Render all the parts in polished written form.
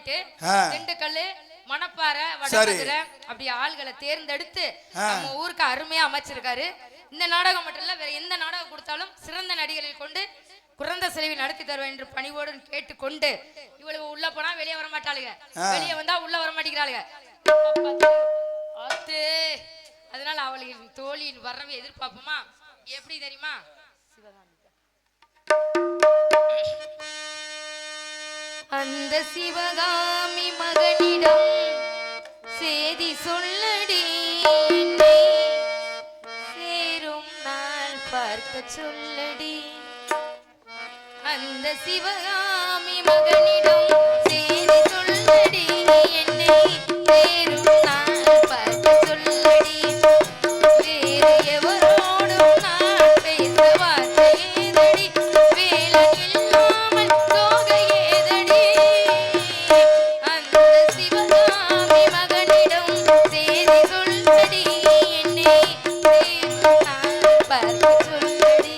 சொல்லிட்டு திண்டுக்கல் மணப்பாறை வடமதுரை அப்படி ஆள்களை தேர்ந்தெடுத்து நம்ம ஊருக்கு அருமையா அமைச்சிருக்காரு. இந்த நாடகம் மட்டும் இல்ல, வேற எந்த நாடகம் கொடுத்தாலும் சிறந்த நடிகர்களை கொண்டு குறைந்த செலவில் நடத்தி தருவேன் என்று பணிவோடு கேட்டுக்கொண்டு, இவ்வளவு உள்ள போனா வெளியே வர மாட்டாளுங்க, வெளியே வந்தா உள்ள வர மாட்டேங்கிறாளுங்க. அதனால அவளின் தோழியின் வரவை எதிர்பார்ப்போமா? எப்படி தெரியுமா? அந்த சிவகாமி மகனிடம் சேதி சொல்லடி, சேரும் நாள் பார்க்க சொல்லடி. அந்த சிவகாமி மகனிடம் சேதி சொல்லடி, என்னை சேரும் நாள் பார்க்க சொல்லடி. வேறு எவரோடும் நான் பேச வார்த்தை ஏதடி, வேலை இல்லாமல் தோகை ஏதடி. அந்த சிவகாமி மகனிடம் சேதி சொல்லடி, என்னை சேரும் நாள் பார்க்க சொல்லடி.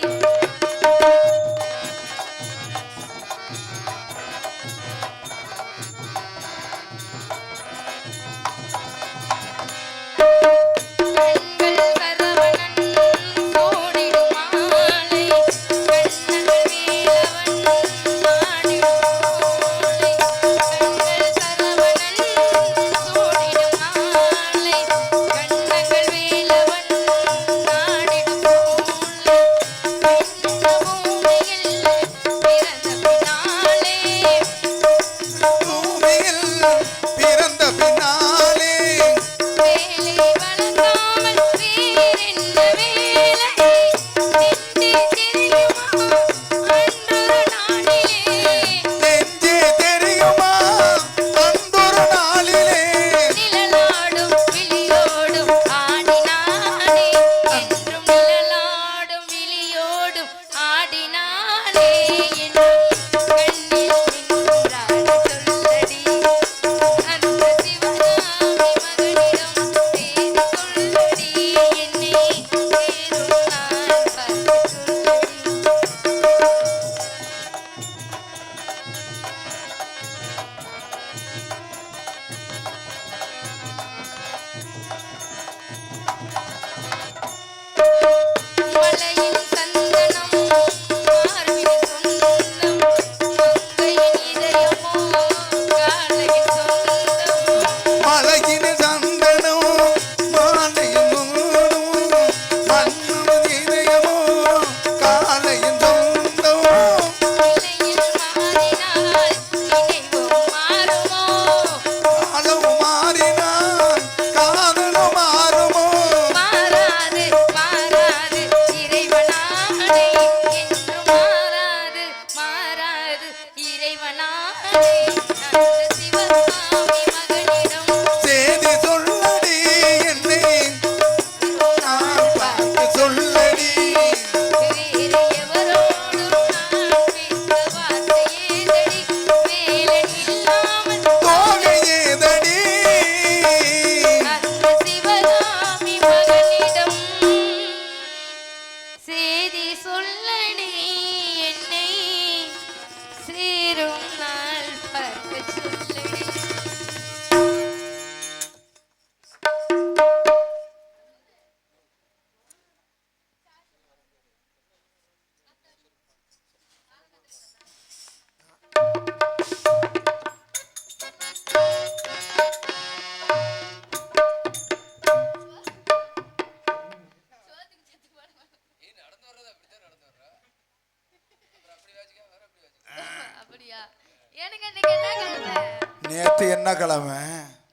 நேத்து என்ன கிழமை?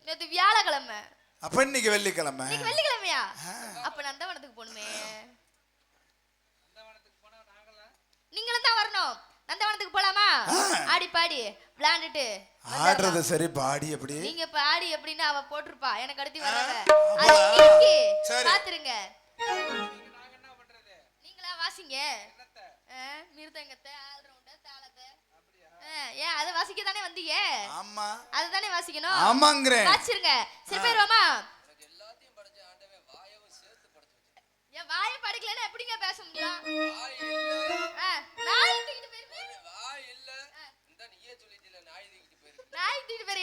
நேத்து வியாழக்கிழமை. அப்ப இன்னைக்கு வெள்ளிக்கிழமை. இன்னைக்கு வெள்ளிக்கிழமையா? அப்ப நந்தவனத்துக்கு போணுமே. நீங்களும் தான் வரணும். நந்தவனத்துக்கு போலாமா? ஆடி பாடி விளையாண்டுட்டு. ஆடுறது சரி, பாடி எப்படி? நீங்க பாடி எப்படின்னு அவ போட்டுருப்பா. எனக்கு அடுத்து வரவ. அது இன்னைக்கு பாத்துருங்க. நீங்களா வாசிங்க. மிருதங்கத்தை, ஆல்ரவுண்ட, தாளத்தை. ஏன் அத வாசிக்க தானே வந்தீங்க? ஆமா. அத தானே வாசிக்கணும். ஆமாங்கறேன். வாசிருங்க. சரி போய்ரோமா? எனக்கு எல்லாத்தையும் படைச்ச ஆண்டவன் வாயவும் சேர்த்து படைச்சு வச்சிருக்கான். ஏன் வாயை படைக்கலனா எப்படிங்க பேச முடியும்? வாய் இல்ல. நாய் தூக்கிட்டு போயிரு. வாய் இல்ல. இந்த நீயே சொல்லிட்டீல நாய் தூக்கிட்டு போயிரு. நாய் தூக்கிட்டு போயிரு.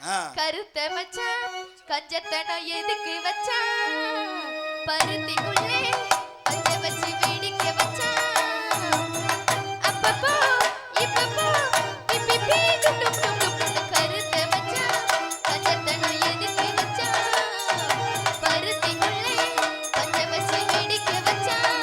ஆ. கருத்த மச்சான் கஞ்சத்தனம் எதுக்கு வச்சான் பருத்திக்குள்ளே பஞ்ச வச்சு வேடிக்கை வச்சான் அப்பப்போ இப்பப்போ பிப்பி டும் டும் டும் டும் டும். கருத்த மச்சான் கஞ்சத்தனம் எதுக்கு வச்சான் பருத்திக்குள்ளே பஞ்ச வச்சு வேடிக்கை வச்சான்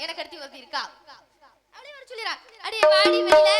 எனக்கு அடுத்து ஒருத்தி இருக்கா அப்படியே வர சொல்லிரா அடி வாடி வெளியில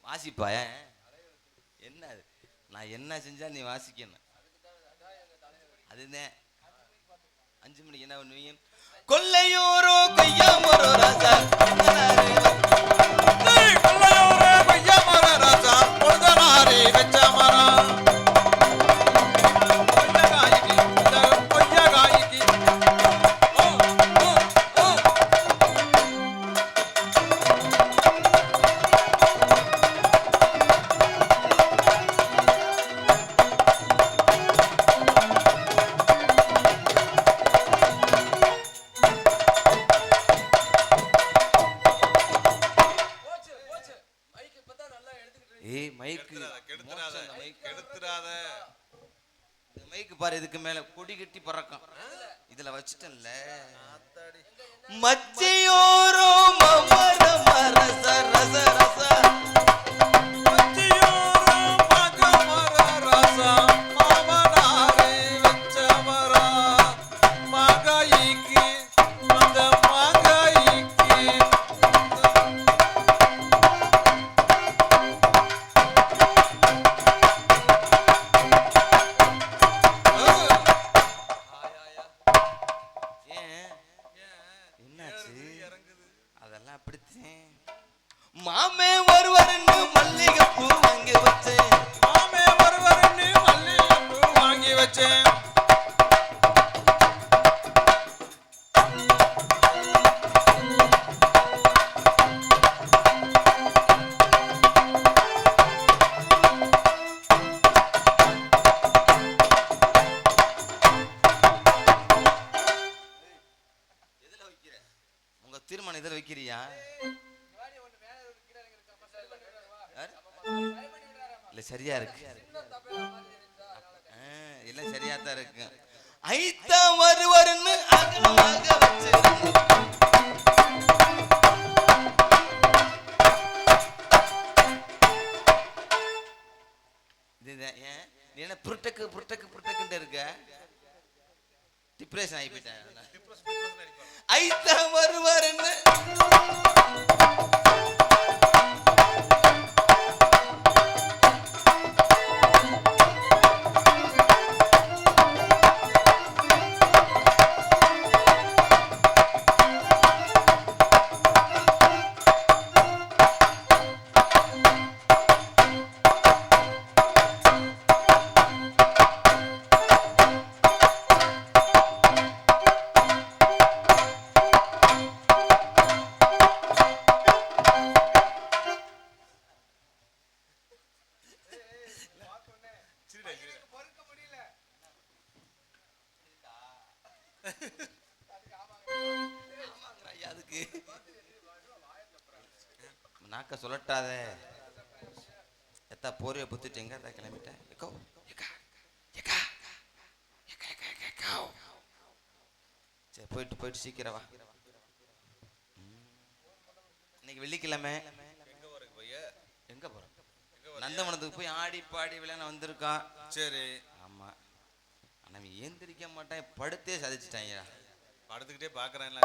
வாசிப்பா என்ன நான் என்ன செஞ்சா நீ வாசிக்கணும் அதுதான் 5 மணிக்கு என்ன பண்ணுவீங்க கொல்லையோரோ கொய்யாமரோ ராஜா கொல்லையோரோ கொய்யாமரோ ராஜா பொழுதனாரே வெச்ச மரம் கொய்யா காய்க்கு பாரு இதுக்கு மேல கொடி கட்டி பறக்கும் இதுல வச்சிட்டேன்ல மச்சியோரோ மமர மரச ரச ரச மச்சியோரோ மகமர ரச மமனாரே வெச்சமரா மகாயிக்கு அந்த மகாயிக்கு மாமே இல்ல சரியா இருக்கு. எல்லாம் சரியா தான் இருக்கு. ஐத்தா வருவருன்னு அகலமாக வச்சு இதுதான். ஏன் நீ என்ன புருட்டக்கு இருக்க? டிப்ரெஷன் ஆகி போயிட்டேன். ஐத்தா வருவருன்னு அதுக்கு நாக்க சொல்லட்டாத. எத்தா போரிய புத்துட்டு எங்க தான் கிளம்பிட்டேன். சரி போயிட்டு சீக்கிரம் வா. இன்னைக்கு வெள்ளிக்கிழமை. எங்க போறோம்? நந்தவனத்துக்கு போய் ஆடி பாடி விளையாட வந்திருக்கான். சரி. ஆமா. ஆனா ஏந்திரிக்க மாட்டான், படுத்தே சதிச்சிட்டாங்க. படுத்துக்கிட்டே பாக்குறேன்.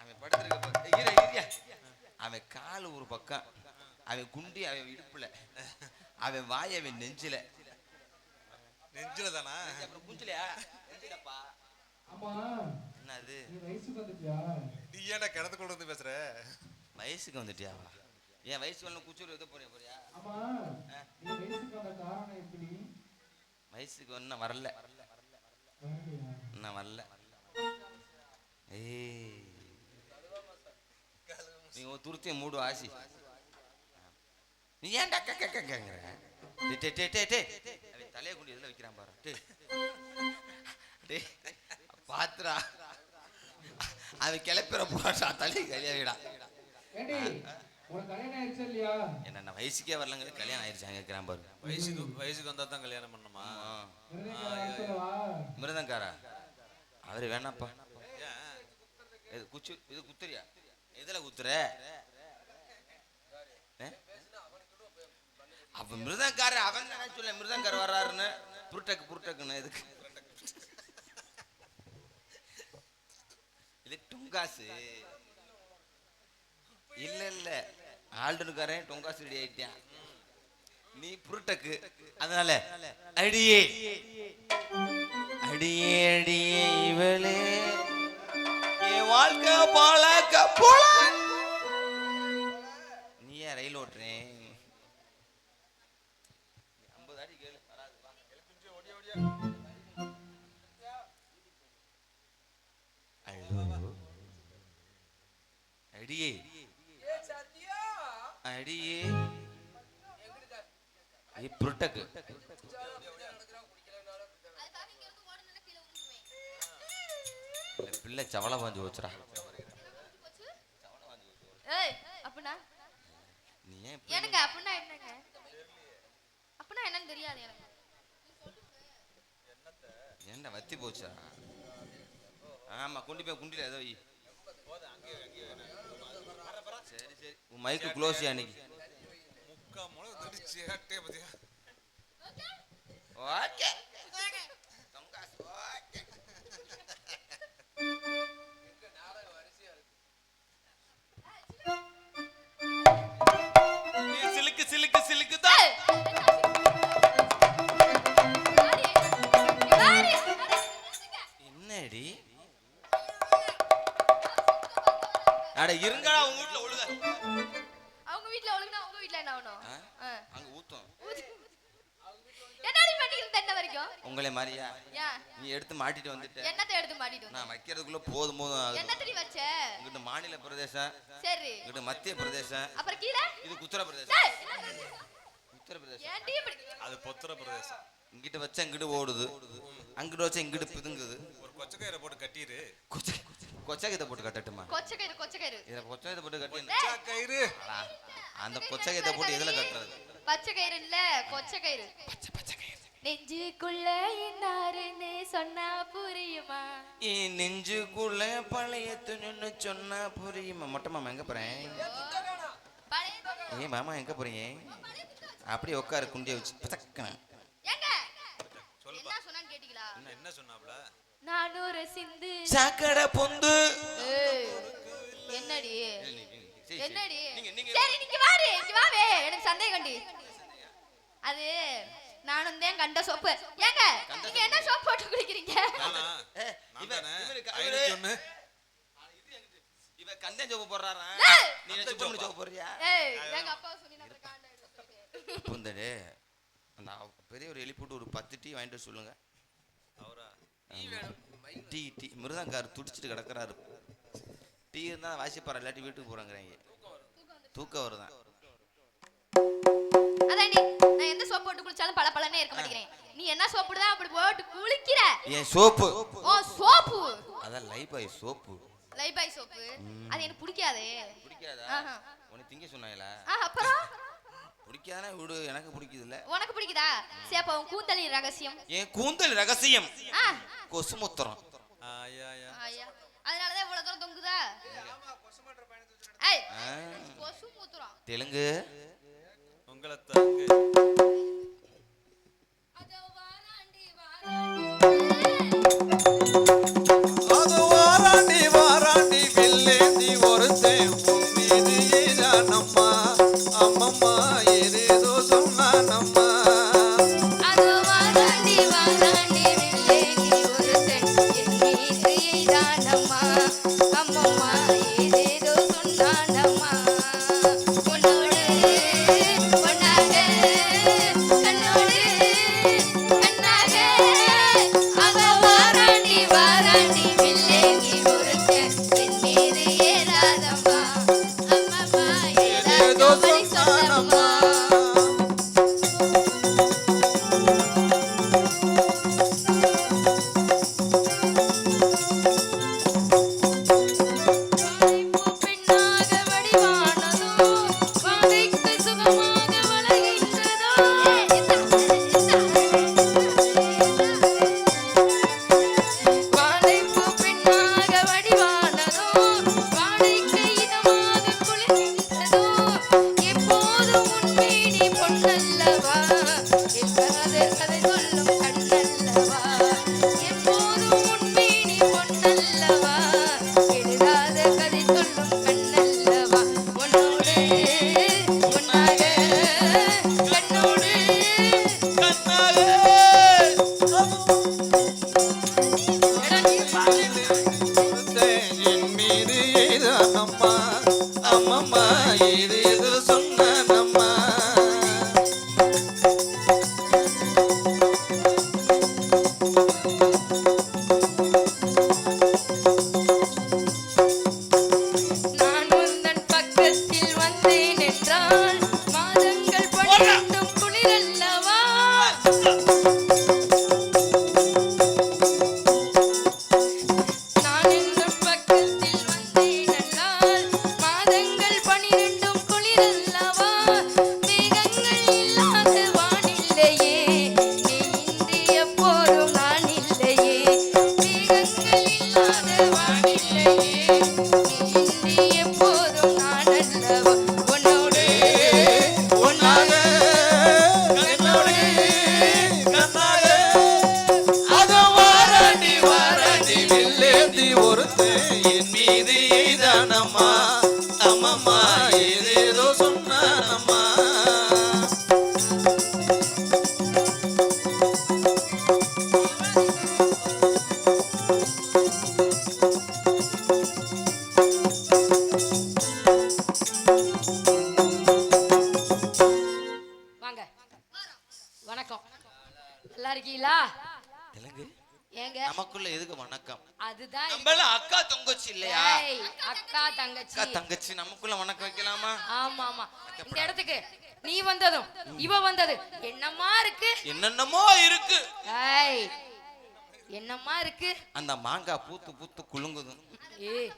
அவன் படுத்துருக்க அவன் கால் ஒரு பக்கம், அவன் குண்டி அவன் இடுப்புல, அவன் வாய் அவன் நெஞ்சில. நெஞ்சில தானா? அப்புறம் குஞ்சிலையா? நெஞ்சிலப்பா. என்ன அது? நீ ஏன்டா கிணத்துக்குள்ள இருந்து பேசுற? வயசுக்கு வந்துட்டியா? என் வயசு வரணும் குச்சூர் எது போறியா? வயசுக்கு ஒன்னும் வரல. இன்னும் வரல. நீ துருத்திய மூடு ஆசி. நீ ஏன்டா கேக்குற? தலையை கொண்டு எதுல வைக்கிறான் பாரு. பாத்துரா அவன் கிளப்பிற போட்டா தலை கல்யாணா. என்ன வயசுக்கே வரலங்க, கல்யாணம் ஆயிடுச்சாங்க கேக்குறான் பாரு. வயசுக்கு வந்தா தான் கல்யாணம் பண்ணுமா? மிருதங்காரா அவரு வேணாப்பா. குச்சு இது குத்துறியா? எதுல குத்துற? அப்ப மிருதங்கார அவன் தான் சொல்ல மிருதங்கார வர்றாருன்னு. புருட்டக்குன்னு எதுக்கு? இது டுங்காசு இல்ல ஆல்டனுக்காரன் டொங்காசு ரெடி ஆயிட்டான். நீ புருட்டக்கு. அதனால அடியே இவளே என் வாழ்க்கை பாழாக்க போல. நீ ஏன் ரயில் ஓட்டுறேன்? 50 அடி கேளு. அடியே புருட்டக்கு பிள்ளை சவள பாஞ்சு வச்சுரா. நீ எனக்கு அப்படின்னா என்னங்க? அப்படின்னா என்னன்னு தெரியாது எனக்கு. என்ன வத்தி போச்சா? ஆமா கொண்டு போய் குண்டில ஏதோ. சரி உன் மைக்கு க்ளோஸ் அன்னைக்கு. முக்கா முளை தடிச்சு ஹட்டே பத்தியா? ஓகே சிலுக்கு தான். என்னடி அட இருங்கடா. உங்க வீட்ல ஒழுங்க. அவங்க வீட்ல ஒழுங்கனா உங்க வீட்ல என்ன ஆகணும்? அங்க ஊத்தும். என்னடி பண்ணிக்கிற தென்ன வரைக்கும்? உங்களே மாதிரியா? ஏன் நீ எடுத்து மாட்டிட்டு வந்துட்ட. என்னத்தை எடுத்து மாட்டிட்டு? நான் வைக்கிறதுக்குள்ள போதும். என்னத்தடி வச்ச? இங்கிட்ட மாநில பிரதேசம். சரி. இங்கிட்ட மத்திய பிரதேசம். அப்புறம் கீழ இது உத்தர பிரதேசம். உத்தர பிரதேசம். ஏன்டி இப்படி? அது பொத்தர பிரதேசம். இங்கிட்ட வச்சா இங்கிட்டு ஓடுது, அங்கிட்ட வச்சா இங்கிட்டு பிதுங்குது. ஒரு கொச்சக்கயிறை போட்டு கட்டிரு. கொச்சக்கயிறை போட்டு கட்டட்டுமா? கொச்சக்கயிறு இத கொச்சக்கயிறை போட்டு கட்டி கயிறு. அந்த கொச்சக்கயிறை போட்டு எதுல கட்டுறது? பச்சை கயிறு இல்ல கொச்சை கயிறு. நெஞ்சுக்குள்ள என்னாருன்னு சொன்னா புரியுமா? என் நெஞ்சுக்குள்ள பழைய துணின்னு சொன்னா புரியுமா? மொட்டை மாமா எங்க போறேன்? ஏ மாமா எங்க போறீங்க? அப்படியே உட்காரு குண்டிய வச்சு பத்தக்கணும். ஏங்க என்ன சொன்னான்னு கேட்டீங்களா? என்ன சொன்னாப்ல? நானூறு சிந்து சாக்கடை பொந்து. என்னடி என்னடி? நீங்க சரி நீங்க வாரு, இங்க வாவே, எனக்கு சந்தேகம்டி. அது நானும் தான் கண்ட சோப்பு. ஏங்க நீங்க என்ன சோப்பு போட்டு குளிக்கிறீங்க? நானா? இவ கந்தன் சோப்பு போடுறாரா? நீ சுத்தம் சோப்பு போடுறியா? ஏய் எங்க அப்பா சொன்னீங்க அப்புறம் காண்ட. புந்தடே அந்த பெரிய ஒரு எலி போட்டு ஒரு 10 டீ வாங்கிட்டு சொல்லுங்க. அவரா? டீ டீ மிருதங்கார் துடிச்சிட்டு கிடக்குறாரு. டீ இருந்தா வாசிப்பாரு, இல்லாட்டி வீட்டுக்கு போறாங்கிறாங்க. தூக்கம் வருதான். அதான்டி நான் எந்த சோப்பு போட்டு குளிச்சாலும் பளபளன்னே இருக்க மாட்டேங்கிறேன். நீ என்ன சோப்பு தான் அப்படி போட்டு குளிக்கிற? ஏன் சோப்பு? ஓ சோப்பு. அதான் லைபாய் சோப்பு. லைபாய் சோப்பு அது எனக்கு பிடிக்காதே. பிடிக்காதா? உனக்கு திங்க சொன்னாங்களா? அப்புறம் பிடிக்காதா விடு, எனக்கு பிடிக்குது இல்ல. உனக்கு பிடிக்குதா? சரி அப்ப உன் கூந்தலி ரகசியம். என் கூந்தல் ரகசியம் கொசுமுத்திரம். ஐயா ஐயா. ஐயா அதனால தான் இவ்வளவு தூரம் தொங்குதா? ஏய் கொசுமுத்திரம் தெலுங்கு உங்களை தாங்க. அது வாராண்டி வாராண்டி வில்லேந்தி ஒருத்தன் மீது ஏதானம்மா அம்மம்மா ஏதேதோ சொன்னானம்மா. அது வாராண்டி வாராண்டி வில்லேந்தி ஒருத்தன் என் மீது எய்தானம்மா அம்மம்மா ஏதேதோ சொன்னானம்மா. உன்னோடு பொன்னாக கண்ணோடு கண்ணாக அவ வாராண்டி வாராண்டி வில்லேந்தி ஒருத்தன் என் மீது ஏறாதம்மா அம்மம்மா ஏதேதோ வழி சொல்லம்மா. பெண்ணாக வடிவானதோ வாழைக்கு சுகமாக வளர்கின்றதோ. வாழைப்பூ பெண்ணாக வடிவானதோ வாழைக்கு இதமாக குளிர்கின்றதோ. எப்போதும் உன்மேனி பொன்னல்லவா எட்டாத கதை சொல்லும் கண்ணல்லவா. எப்போதும் உன்மேனி பொன்னல்லவா எழுதாத கதை சொல்லும் கண்ணல்லவா. உன்னோடு பொன்னாக கண்ணோடு என் மீது ஏதானம்மா அம்மம்மா ஏதேதோ சொன்னானம்மா. நான் உந்தன் பக்கத்தில் வந்தேன் என்றால் மாதங்கள் பன்னிரண்டும் குளிரல்லவா. நான் உந்தன் பக்கத்தில் வந்தேன் என்றால் மாதங்கள் 12 குளிரல்லவா. மேகங்கள் இல்லாத வானில்லையே நீ இன்றி எப்போதும் நான் இல்லையே. மேகங்கள் இல்லாத வானில்லையே நீ இன்றி எப்போதும் நான் அல்லவா. உன்னோடு ஒன்னாக என்னோடு கண்ணாக அது வாராண்டி வாராண்டி வில்லேந்தி ஒருத்தன் என் மீது ஏதானம்மா அம்மம்மா ஏதேதோ சொன்னானம்மா. வாங்க. வணக்கம். நல்லா இருக்கீங்களா? தெலுங்கு ஏங்க நமக்குள்ள எதுக்கு வணக்கம்? அதுதான் நம்மள அக்கா தங்கச்சி இல்லையா? ஏய், அக்கா தங்கச்சி. அக்கா தங்கச்சி நமக்குள்ள வணக்கம் வைக்கலாமா? ஆமா ஆமா. இந்த இடத்துக்கு நீ வந்ததும் இவ வந்தது என்னம்மா இருக்கு? என்னென்னமோ இருக்கு. ஏய் என்னம்மா இருக்கு? அந்த மாங்காய் பூத்து பூத்து குலுங்குது. ஏய்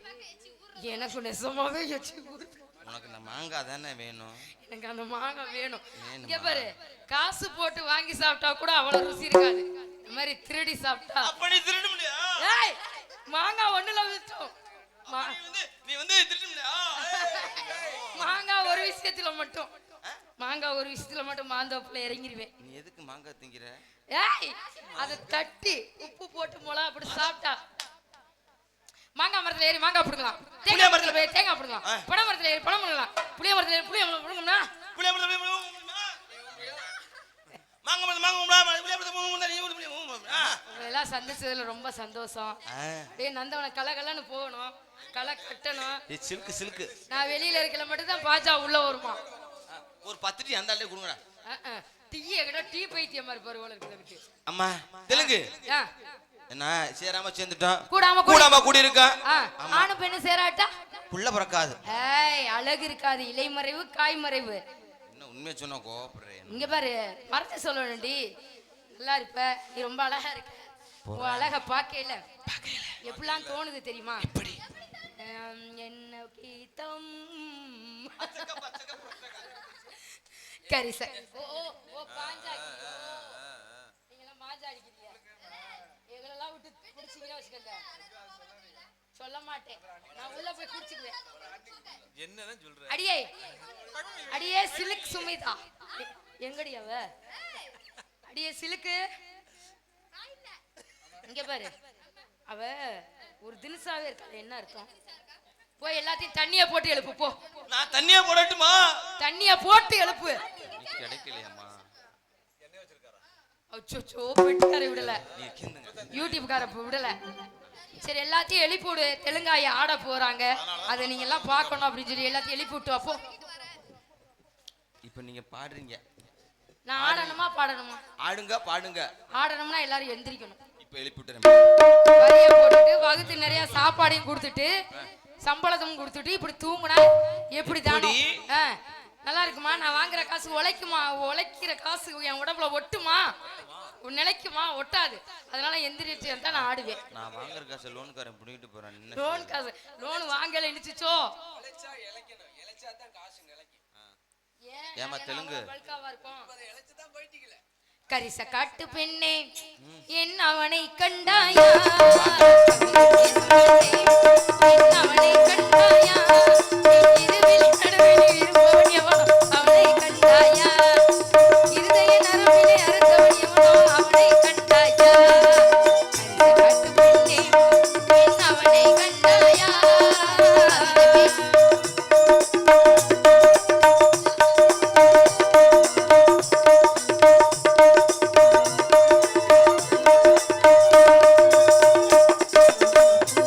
எனக்கு நெசமாவே எச்சி ஊறுது. உனக்கு இந்த மாங்காய் தானே வேணும். எனக்கு அந்த மாங்காய் வேணும். வேணுமா? இங்க பாரு, காசு போட்டு வாங்கி சாப்பிட்டா கூட அவ்வளவு ருசி இருக்காது. இந்த மாதிரி திருடி சாப்பிட்டா அப்ப நீ திருட முடியா? ஏய், மாங்காய் ஒண்ணுல விட்டோம். நீ வந்து திருட முடியா? மாங்காய் ஒரு விஷயத்துல மட்டும், மாங்காய் ஒரு விஷயத்துல மட்டும் மாந்தோப்புல இறங்கிருவேன். நீ எதுக்கு மாங்காய் திங்கிற? ஏய், அதை தட்டி உப்பு போட்டு மிளகா அப்படி சாப்பிட்டா மாங்காய் மரத்துல ஏறி மாங்காய் பிடுங்கலாம், தேங்காய் மரத்துல போய் தேங்காய் பிடுங்கலாம், பனை மரத்துல ஏறி பழம் பிடுங்கலாம், புளிய மரத்துல ஏறி புளிய பிடுங்கணும்னா எல்லாம் சந்திச்சதுல ரொம்ப சந்தோஷம். அப்படியே நந்தவன கலகலன்னு போகணும், களை கட்டணும். சில்கு சில்கு. நான் வெளியில இருக்கல மட்டும் தான் பாஜா உள்ள வருமா. ஒரு 10 டீ அந்த ஆளே கொடுங்கடா. டீயை கிட்ட டீ பைத்தியம் மாதிரி போற போல இருக்கு. அம்மா தெலுங்கு என்ன சேராம சேர்ந்துட்டோம், கூடாம கூடாம கூடி இருக்கா. ஆணு பெண்ணு சேராட்டா புள்ள பிறக்காது. ஏய், அழகு இருக்காது, இலைமறைவு காய்மறைவு. என்ன உண்மையை சொன்னா கோபப்படுறேன். இங்க பாரு, மறந்து சொல்லணும்டி. நல்லா இருப்ப, நீ ரொம்ப அழகா இருக்க. உன் அழக பாக்கையில எப்படிலாம் தோணுது தெரியுமா? எப்படி? என்ன கீதம் கரிச ஓ ஓ ஓ பாஞ்சா நீங்களாம் மாஜா அடிக்கிறீங்க. எங்களெல்லாம் விட்டு குடிச்சிங்கன்னா வச்சுக்கங்க, சொல்ல மாட்டேன், நான் உள்ள போய் குடிச்சுக்குவேன். என்னதான் சொல்ற? அடியே அடியே சிலுக்கு சுமிதா, எங்கடி அவ? அடியே சிலுக்கு, இங்க பாரு, அவ ஒரு தினசாவே இருக்காள். என்ன அர்த்தம்? போய் எல்லாத்தையும் தண்ணிய போட்டு எழுப்பு போ. நான் தண்ணியா போடட்டுமா? தண்ணிய போட்டு எழுப்பு. கிடைக்கலையம்மா. அச்சோ, பெட்டிக்கார விடல, நீ கிந்துங்க. யூடியூப்கார விடல. சரி, எல்லாத்தையும் எழுப்பி விடு. தெலுங்காய ஆட போறாங்க, அதை நீங்க எல்லாம் பார்க்கணும் அப்படின்னு சொல்லி எல்லாத்தையும் எழுப்பி விட்டு அப்போ. இப்ப நீங்க பாடுறீங்க, நான் ஆடணுமா பாடணுமா? ஆடுங்க பாடுங்க. ஆடணும்னா எல்லாரும் எந்திரிக்கணும். இப்ப எழுப்பி விட்டுறேன். வரிய போட்டுட்டு வகுத்து நிறைய சாப்பாடையும் கொடுத்துட்டு சம்பளத்தையும் கொடுத்துட்டு இப்படி தூங்குனா எப்படி தானோ? நல்லா இருக்குமா? நான் வாங்குற காசு உழைக்குமா? உழைக்கிற காசு என் உடம்புல ஒட்டுமா? நிலைக்குமா? ஒட்டாது. அதனால எந்திரிச்சு தான் நான் ஆடுவேன். நான் வாங்குற காசு லோனுக்காரன் பிடிக்கிட்டு போறேன். லோன் காசு லோன் வாங்கல இனிச்சுச்சோ. ஏமா தெலுங்கு கரிச காட்டு பெண்ணே, என் அவனை கண்டாயா? என் அவனை கண்டாயா? இருவில் நடுவில் இருப்பவன் எவனோ அவனை கண்டாயா? இருதய நரம்பிலே அறுத்தவன் எவனோ அவனை கண்டாயா? கரிச காட்டு பெண்ணே, என் அவனை கண்டாயா?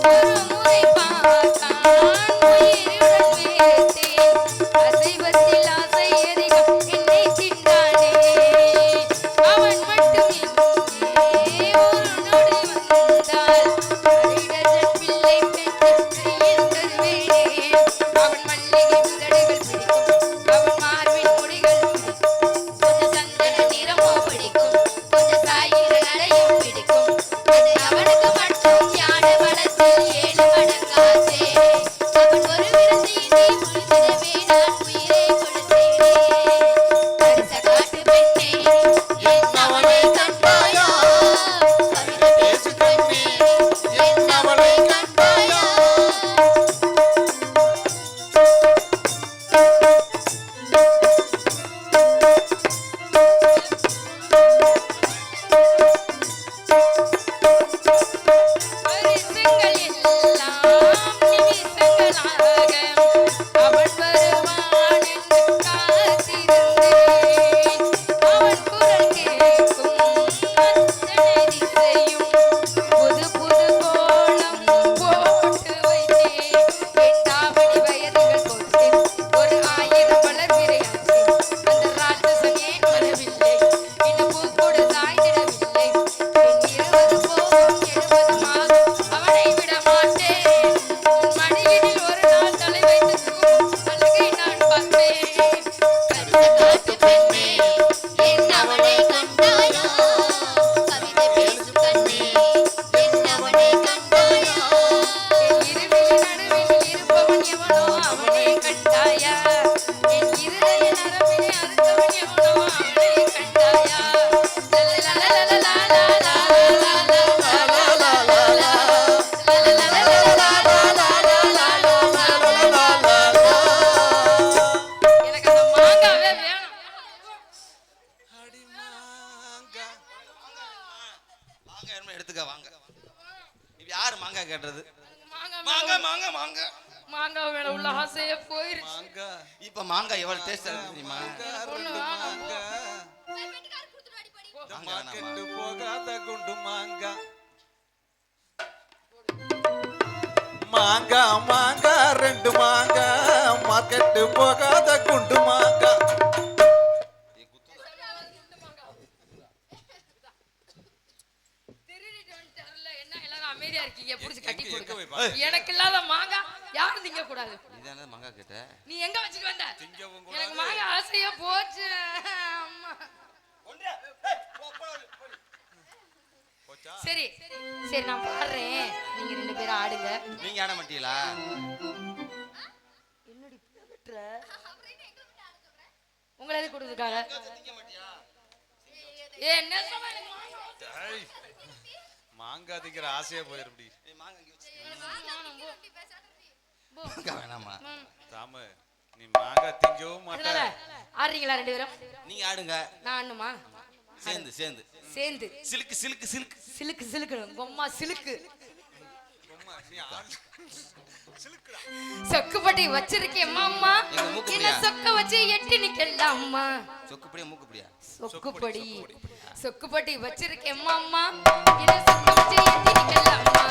ஒரு முறை பார்த்தான் உயிரிழந்தான். மாங்காய் வேணுமா எடுத்துக்க வாங்க. இப்ப யாரு மாங்காய் கேட்டது? மாங்காய் மாங்காய் மாங்காய் மாங்காய் மாங்காய் மேல உள்ள ஆசையே போயிருச்சு. மாங்காய் இப்ப மாங்காய் எவ்வளவு டேஸ்டா இருக்கு தெரியுமா? பொண்ணு ரெண்டு வேணாம். மாங்காய் போய் பெட்டிக்காரர் கொடுத்துட்டு வாடி படி. மாங்காய் வேணாமா? மார்க்கெட்டு போகாத குண்டு மாங்காய் மாங்காய் மாங்காய் ரெண்டு மாங்காய் மார்க்கெட்டு போகாத குண்டு மாங்காய். திருடிட்டு வந்துட்டாருல்ல, என்ன எல்லாரும் அமைதியா இருக்கீங்க? புடிச்சு கட்டி எங்க கொடுங்க. போய் பாரு. எனக்கு இல்லாத மாங்காய் யாரும் திங்க கூடாது. இதானே மாங்காய் கேட்ட? நீ எங்க வச்சுட்டு வந்த? திங்கவும் எனக்கு கூடாது. மாங்காய் ஆசையா போச்சு. அம்மா. போச்சா? சரி சரி நான் பாடுறேன், நீங்க 2 பேரும் ஆடுங்க. நீங்க ஆட மாட்டீங்களா? என்னடி பிறவிட்டுற? உங்களை எது கொடுத்துருக்காங்க? ஏ என்ன சொல்ல எனக்கு மாங்காய். டேய், மாங்காய் திங்கிற ஆசையா போயிருப்படி. போ. மாங்காய் வேணாமா? ம். நீ மாங்காய் திங்கவும் அதனால மாட்ட. ஆடுறீங்களா 2 பேரும்? நீங்க ஆடுங்க. நான் ஆடணுமா? சேர்ந்து சேர்ந்து சேர்ந்து சிலுக்கு சிலுக்கு சிலுக்கு சிலுக்கு சிலுக்கு கொம்மா சிலுக்கு அம்மா, நீ ஆடு. சிலுக்குடா. சொக்குப்பட்டி வச்சிருக்கேன் மாமா, எங்க மூக்கு என்ன பிடியா? சொக்க வச்சு எட்டி நிக்கலாமா? சொக்குப்படியா மூக்குப்படியா? சொக்குப்படி சொக்குப்பட்டி வச்சிருக்கேன் மாமா, என்ன சொக்க வச்சு எட்டி நிக்கலாமா?